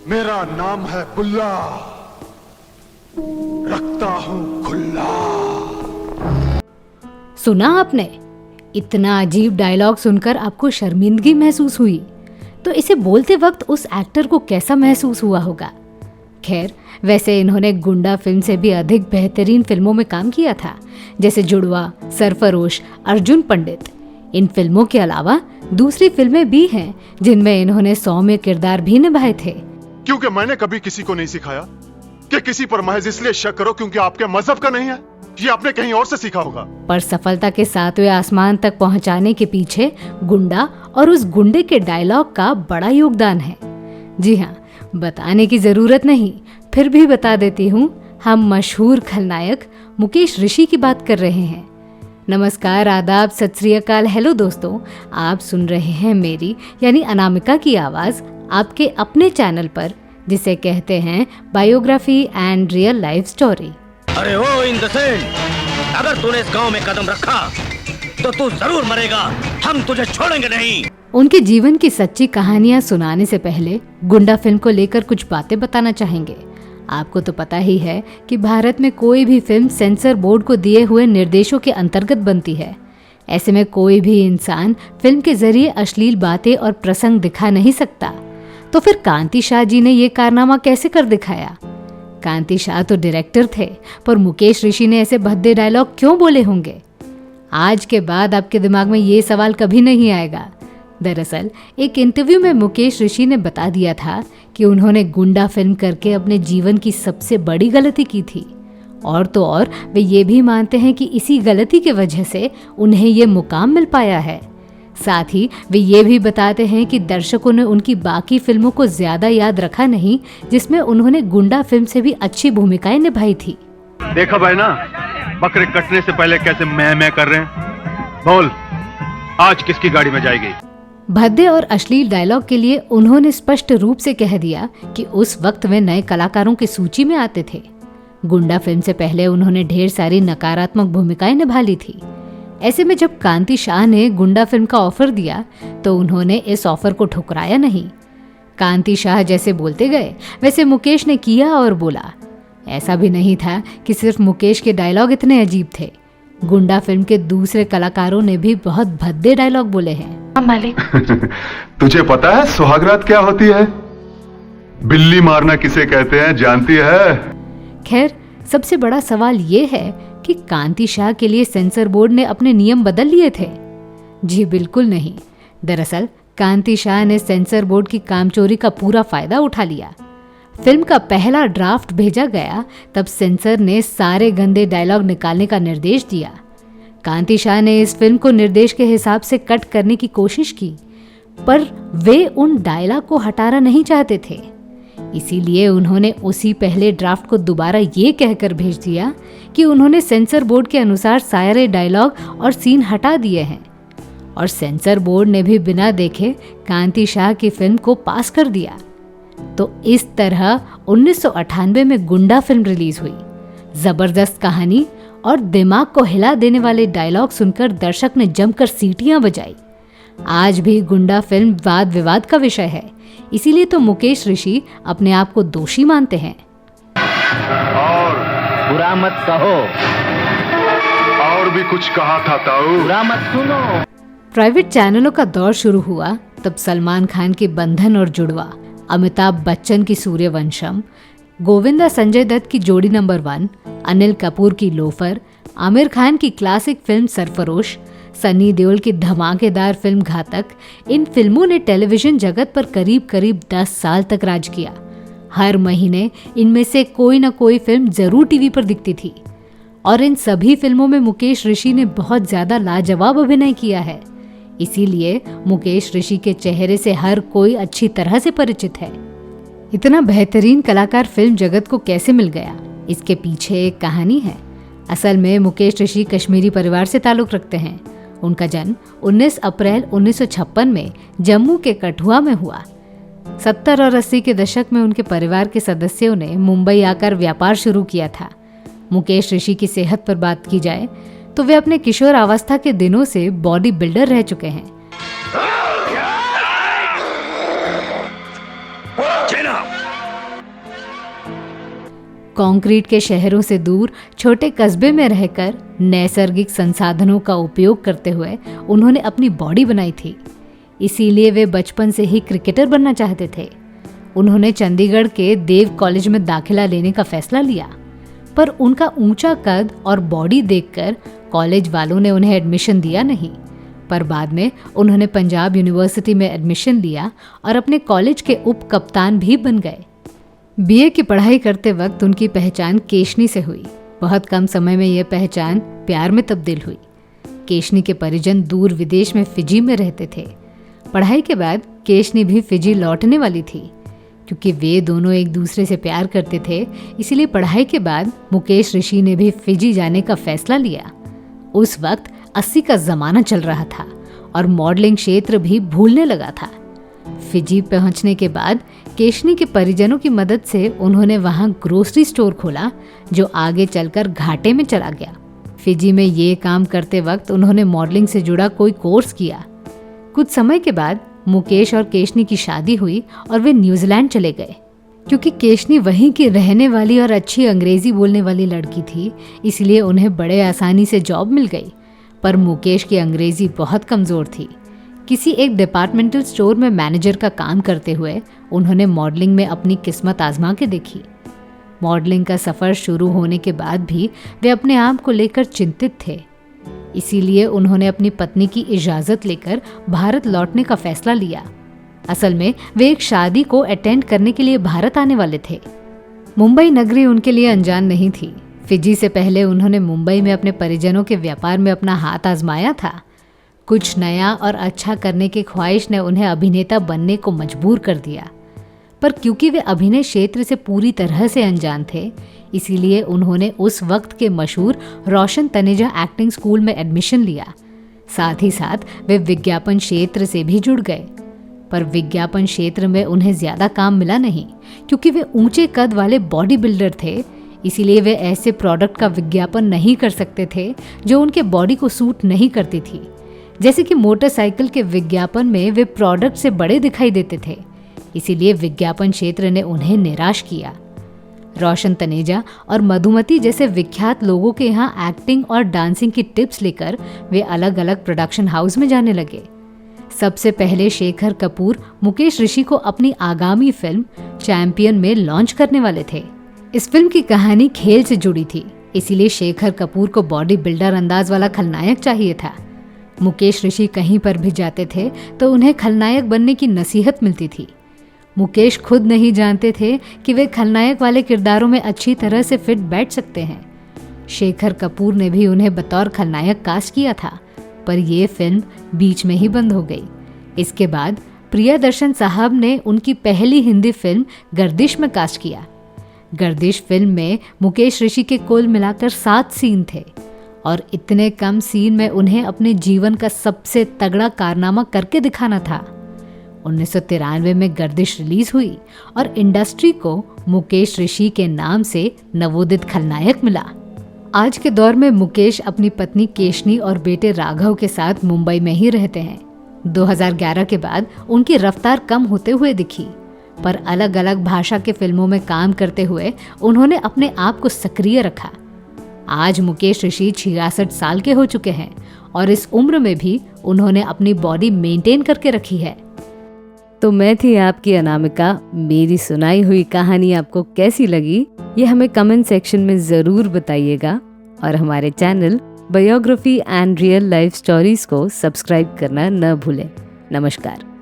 मेरा नाम है बुल्ला, रखता हूं खुल्ला। सुना आपने? इतना अजीब डायलॉग सुनकर आपको शर्मिंदगी महसूस हुई, तो इसे बोलते वक्त उस एक्टर को कैसा महसूस हुआ होगा? खैर, वैसे इन्होंने गुंडा फिल्म से भी अधिक बेहतरीन फिल्मों में काम किया था, जैसे जुड़वा, सरफरोश, अर्जुन पंडित। इन फिल्मों के अलावा दूसरी फिल्में भी हैं जिनमें इन्होंने सौम्य किरदार भी निभाए थे। क्योंकि मैंने कभी किसी को नहीं सिखाया कि किसी पर महज इसलिए शक करो क्योंकि आपके मजहब का नहीं है। ये आपने कहीं और से सीखा होगा। पर सफलता के 7वें आसमान तक पहुंचाने के पीछे गुंडा और उस गुंडे के डायलॉग का बड़ा योगदान है। जी हाँ, बताने की जरूरत नहीं, फिर भी बता देती हूँ। हम मशहूर खलनायक मुकेश ऋषि की बात कर रहे हैं। नमस्कार, आदाब, सत श्री अकाल, हेलो दोस्तों। आप सुन रहे हैं मेरी यानी अनामिका की आवाज आपके अपने चैनल पर, जिसे कहते हैं biography and real life story. अरे ओ इंद्रसेन, अगर तूने इस गांव में कदम रखा तो तू जरूर मरेगा। हम तुझे छोड़ेंगे नहीं। उनके जीवन की सच्ची कहानियां सुनाने से पहले गुंडा फिल्म को लेकर कुछ बातें बताना चाहेंगे। आपको तो पता ही है कि भारत में कोई भी फिल्म सेंसर बोर्ड को दिए हुए निर्देशों के अंतर्गत बनती है। ऐसे में कोई भी इंसान फिल्म के जरिए अश्लील बातें और प्रसंग दिखा नहीं सकता। तो फिर कांति शाह जी ने ये कारनामा कैसे कर दिखाया? कांति शाह तो डायरेक्टर थे, पर मुकेश ऋषि ने ऐसे भद्दे डायलॉग क्यों बोले होंगे? आज के बाद आपके दिमाग में ये सवाल कभी नहीं आएगा। दरअसल एक इंटरव्यू में मुकेश ऋषि ने बता दिया था कि उन्होंने गुंडा फिल्म करके अपने जीवन की सबसे बड़ी गलती की थी। और तो और वे ये भी मानते हैं कि इसी गलती के वजह से उन्हें ये मुकाम मिल पाया है। साथ ही वे ये भी बताते हैं कि दर्शकों ने उनकी बाकी फिल्मों को ज्यादा याद रखा नहीं, जिसमें उन्होंने गुंडा फिल्म से भी अच्छी भूमिकाएं निभाई थी। देखा भाई ना, बकरे कटने से पहले कैसे मैं कर रहे हैं। बोल, आज किसकी गाड़ी में जाएगी? भद्दे और अश्लील डायलॉग के लिए उन्होंने स्पष्ट रूप से कह दिया कि उस वक्त वे नए कलाकारों की सूची में आते थे। गुंडा फिल्म से पहले उन्होंने ढेर सारी नकारात्मक भूमिकाएं निभा ली थी। ऐसे में जब कांति शाह ने गुंडा फिल्म का ऑफर दिया तो उन्होंने इस ऑफर को ठुकराया नहीं। कांति शाह जैसे बोलते गए वैसे मुकेश ने किया और बोला। ऐसा भी नहीं था कि सिर्फ मुकेश के डायलॉग इतने अजीब थे। गुंडा फिल्म के दूसरे कलाकारों ने भी बहुत भद्दे डायलॉग बोले हैं। मालिक तुझे पता है सुहागरात क्या होती है? बिल्ली मारना किसे कहते हैं जानती है? खैर, सबसे बड़ा सवाल ये है कि कांति शाह के लिए सेंसर बोर्ड ने अपने नियम बदल लिए थे? जी बिल्कुल नहीं। दरअसल कांति शाह ने सेंसर बोर्ड की कामचोरी का पूरा फायदा उठा लिया। फिल्म का पहला ड्राफ्ट भेजा गया तब सेंसर ने सारे गंदे डायलॉग निकालने का निर्देश दिया। कांति शाह ने इस फिल्म को निर्देश के हिसाब से कट करने की कोशिश की, पर वे उन डायलॉग को हटाना नहीं चाहते थे। इसीलिए उन्होंने उसी पहले ड्राफ्ट को दोबारा ये कहकर भेज दिया कि उन्होंने सेंसर बोर्ड के अनुसार सारे डायलॉग और सीन हटा दिए हैं। और सेंसर बोर्ड ने भी बिना देखे कांति शाह की फिल्म को पास कर दिया। तो इस तरह 1998 में गुंडा फिल्म रिलीज हुई। जबरदस्त कहानी और दिमाग को हिला देने वाले डायलॉग सुनकर दर्शक ने जमकर सीटियां बजाई। आज भी गुंडा फिल्म वाद विवाद का विषय है, इसीलिए तो मुकेश ऋषि अपने आप को दोषी मानते हैं। और बुरा मत कहो। और भी कुछ कहा था ताऊ? बुरा मत सुनो। प्राइवेट चैनलों का दौर शुरू हुआ तब सलमान खान की बंधन और जुड़वा, अमिताभ बच्चन की सूर्यवंशम, गोविंदा संजय दत्त की जोड़ी नंबर 1, अनिल कपूर की लोफर, आमिर खान की क्लासिक फिल्म सरफरोश, सनी देओल की धमाकेदार फिल्म घातक, इन फिल्मों ने टेलीविजन जगत पर करीब करीब 10 साल तक राज किया। हर महीने इनमें से कोई न कोई फिल्म जरूर टीवी पर दिखती थी। और इन सभी फिल्मों में मुकेश ऋषि ने बहुत ज्यादा लाजवाब अभिनय किया है। इसीलिए मुकेश ऋषि के चेहरे से हर कोई अच्छी तरह से परिचित है। इतना बेहतरीन कलाकार फिल्म जगत को कैसे मिल गया, इसके पीछे एक कहानी है। असल में मुकेश ऋषि कश्मीरी परिवार से ताल्लुक रखते हैं। उनका जन्म 19 अप्रैल 1956 में जम्मू के कठुआ में हुआ। 70 और 80 के दशक में उनके परिवार के सदस्यों ने मुंबई आकर व्यापार शुरू किया था। मुकेश ऋषि की सेहत पर बात की जाए तो वे अपने किशोर अवस्था के दिनों से बॉडी बिल्डर रह चुके हैं। कंक्रीट के शहरों से दूर छोटे कस्बे में रहकर नैसर्गिक संसाधनों का उपयोग करते हुए उन्होंने अपनी बॉडी बनाई थी। इसीलिए वे बचपन से ही क्रिकेटर बनना चाहते थे। उन्होंने चंडीगढ़ के देव कॉलेज में दाखिला लेने का फैसला लिया, पर उनका ऊंचा कद और बॉडी देखकर कॉलेज वालों ने उन्हें एडमिशन दिया नहीं। पर बाद में उन्होंने पंजाब यूनिवर्सिटी में एडमिशन लिया और अपने कॉलेज के उप कप्तान भी बन गए। बीए की पढ़ाई करते वक्त उनकी पहचान केशनी से हुई। बहुत कम समय में यह पहचान प्यार में तब्दील हुई। केशनी के परिजन दूर विदेश में फिजी में रहते थे। पढ़ाई के बाद केशनी भी फिजी लौटने वाली थी। क्योंकि वे दोनों एक दूसरे से प्यार करते थे, इसलिए पढ़ाई के बाद मुकेश ऋषि ने भी फिजी जाने का फैसला लिया। उस वक्त 80 का जमाना चल रहा था और मॉडलिंग क्षेत्र भी भूलने लगा था। फिजी पहुंचने के बाद केशनी के परिजनों की मदद से उन्होंने वहां ग्रोसरी स्टोर खोला, जो आगे चलकर घाटे में चला गया। फिजी में ये काम करते वक्त उन्होंने मॉडलिंग से जुड़ा कोई कोर्स किया। कुछ समय के बाद मुकेश और केशनी की शादी हुई और वे न्यूजीलैंड चले गए। क्योंकि केशनी वहीं की रहने वाली और अच्छी अंग्रेजी बोलने वाली लड़की थी, इसलिए उन्हें बड़े आसानी से जॉब मिल गई। पर मुकेश की अंग्रेजी बहुत कमज़ोर थी। किसी एक डिपार्टमेंटल स्टोर में मैनेजर का काम करते हुए उन्होंने मॉडलिंग में अपनी किस्मत आजमा के देखी। मॉडलिंग का सफ़र शुरू होने के बाद भी वे अपने आप को लेकर चिंतित थे। इसीलिए उन्होंने अपनी पत्नी की इजाज़त लेकर भारत लौटने का फैसला लिया। असल में वे एक शादी को अटेंड करने के लिए भारत आने वाले थे। मुंबई नगरी उनके लिए अनजान नहीं थी। फिजी से पहले उन्होंने मुंबई में अपने परिजनों के व्यापार में अपना हाथ आजमाया था। कुछ नया और अच्छा करने की ख्वाहिश ने उन्हें अभिनेता बनने को मजबूर कर दिया। पर क्योंकि वे अभिनय क्षेत्र से पूरी तरह से अनजान थे, इसीलिए उन्होंने उस वक्त के मशहूर रोशन तनेजा एक्टिंग स्कूल में एडमिशन लिया। साथ ही साथ वे विज्ञापन क्षेत्र से भी जुड़ गए। पर विज्ञापन क्षेत्र में उन्हें ज़्यादा काम मिला नहीं, क्योंकि वे ऊंचे कद वाले बॉडी बिल्डर थे। इसीलिए वे ऐसे प्रोडक्ट का विज्ञापन नहीं कर सकते थे जो उनके बॉडी को सूट नहीं करती थी। जैसे कि मोटरसाइकिल के विज्ञापन में वे प्रोडक्ट से बड़े दिखाई देते थे। इसीलिए विज्ञापन क्षेत्र ने उन्हें निराश किया। रोशन तनेजा और मधुमती जैसे विख्यात लोगों के यहाँ एक्टिंग और डांसिंग की टिप्स लेकर वे अलग अलग प्रोडक्शन हाउस में जाने लगे। सबसे पहले शेखर कपूर मुकेश ऋषि को अपनी आगामी फिल्म चैंपियन में लॉन्च करने वाले थे। इस फिल्म की कहानी खेल से जुड़ी थी, इसीलिए शेखर कपूर को बॉडी बिल्डर अंदाज वाला खलनायक चाहिए था। मुकेश ऋषि कहीं पर भी जाते थे तो उन्हें खलनायक बनने की नसीहत मिलती थी। मुकेश खुद नहीं जानते थे कि वे खलनायक वाले किरदारों में अच्छी तरह से फिट बैठ सकते हैं। शेखर कपूर ने भी उन्हें बतौर खलनायक कास्ट किया था, पर यह फिल्म बीच में ही बंद हो गई। इसके बाद प्रियदर्शन साहब ने उनकी पहली हिंदी फिल्म गर्दिश में कास्ट किया। गर्दिश फिल्म में मुकेश ऋषि के कुल मिलाकर 7 सीन थे और इतने कम सीन में उन्हें अपने जीवन का सबसे तगड़ा कारनामा करके दिखाना था। 1993 में गर्दिश रिलीज हुई और इंडस्ट्री को मुकेश ऋषि के नाम से नवोदित खलनायक मिला। आज के दौर में मुकेश अपनी पत्नी केशनी और बेटे राघव के साथ मुंबई में ही रहते हैं। 2011 के बाद उनकी रफ्तार कम होते हुए दिखी, पर अलग अलग भाषा के फिल्मों में काम करते हुए उन्होंने अपने आप को सक्रिय रखा। आज मुकेश ऋषि 66 साल के हो चुके हैं और इस उम्र में भी उन्होंने अपनी बॉडी मेंटेन करके रखी है। तो मैं थी आपकी अनामिका। मेरी सुनाई हुई कहानी आपको कैसी लगी, ये हमें कमेंट सेक्शन में ज़रूर बताइएगा और हमारे channel biography and real life stories को सब्सक्राइब करना न भूलें। नमस्कार।